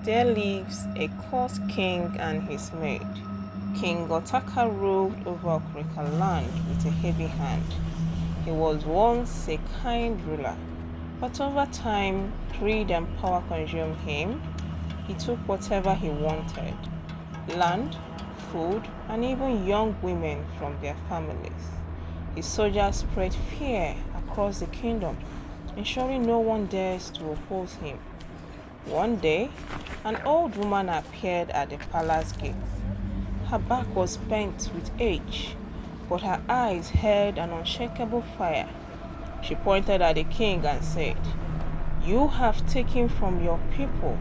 There lives a cursed king and his maid. King Otaka ruled over Okrika land with a heavy hand. He was once a kind ruler, but over time, greed and power consumed him. He took whatever he wanted: land, food, and even young women from their families. His soldiers spread fear across the kingdom, ensuring no one dares to oppose him. One day, an old woman appeared at the palace gate. Her back was bent with age, but her eyes held an unshakable fire. She pointed at the king and said, "You have taken from your people.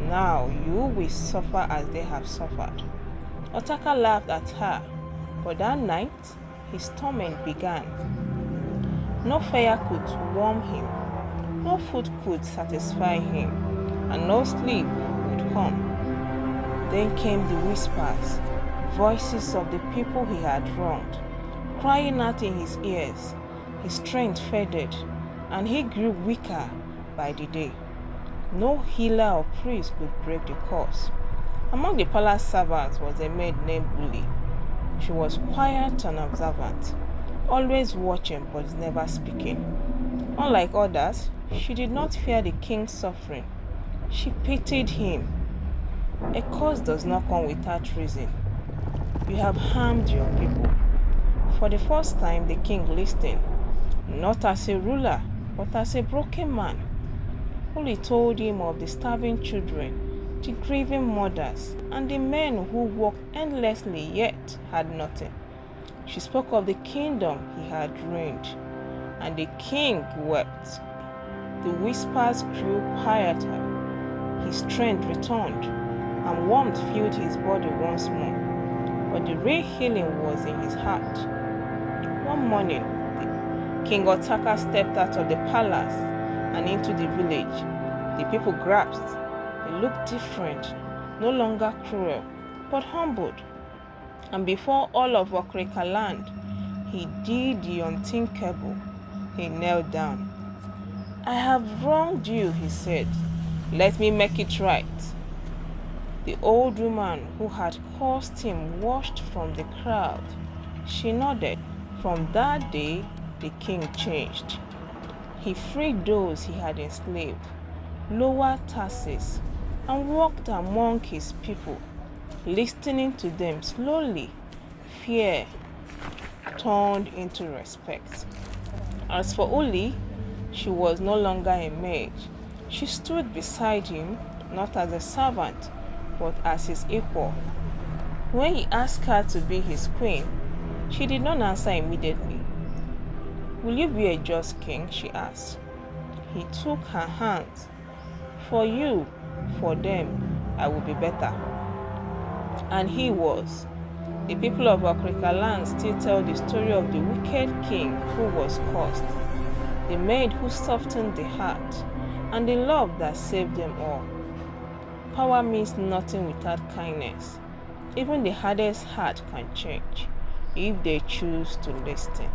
Now you will suffer as they have suffered." Otaka laughed at her, but that night his torment began. No fire could warm him, no food could satisfy him, and no sleep would come. Then came the whispers, voices of the people he had wronged, crying out in his ears. His strength faded, and he grew weaker by the day. No healer or priest could break the curse. Among the palace servants was a maid named Uli. She was quiet and observant, always watching but never speaking. Unlike others, she did not fear the king's suffering. She pitied him. A curse does not come without reason. You have harmed your people. For the first time, the king listened, not as a ruler, but as a broken man. Uli told him of the starving children, the grieving mothers, and the men who worked endlessly yet had nothing. She spoke of the kingdom he had ruined, and the king wept. The whispers grew quieter. His strength returned, and warmth filled his body once more. But the real healing was in his heart. One morning, King Otaka stepped out of the palace and into the village. The people grasped. They looked different, no longer cruel, but humbled. And before all of Okrika land, he did the unthinkable. He knelt down. "I have wronged you," he said. "Let me make it right." The old woman who had cursed him watched from the crowd. She nodded. From that day, the king changed. He freed those he had enslaved, lowered taxes, and walked among his people, listening to them. Slowly, fear turned into respect. As for Uli, she was no longer a maid. She stood beside him, not as a servant, but as his equal. When he asked her to be his queen, she did not answer immediately. "Will you be a just king?" she asked. He took her hands. "For you, for them, I will be better." And he was. The people of Okrika land still tell the story of the wicked king who was cursed, the maid who softened the heart, and the love that saved them all. Power means nothing without kindness. Even the hardest heart can change if they choose to listen.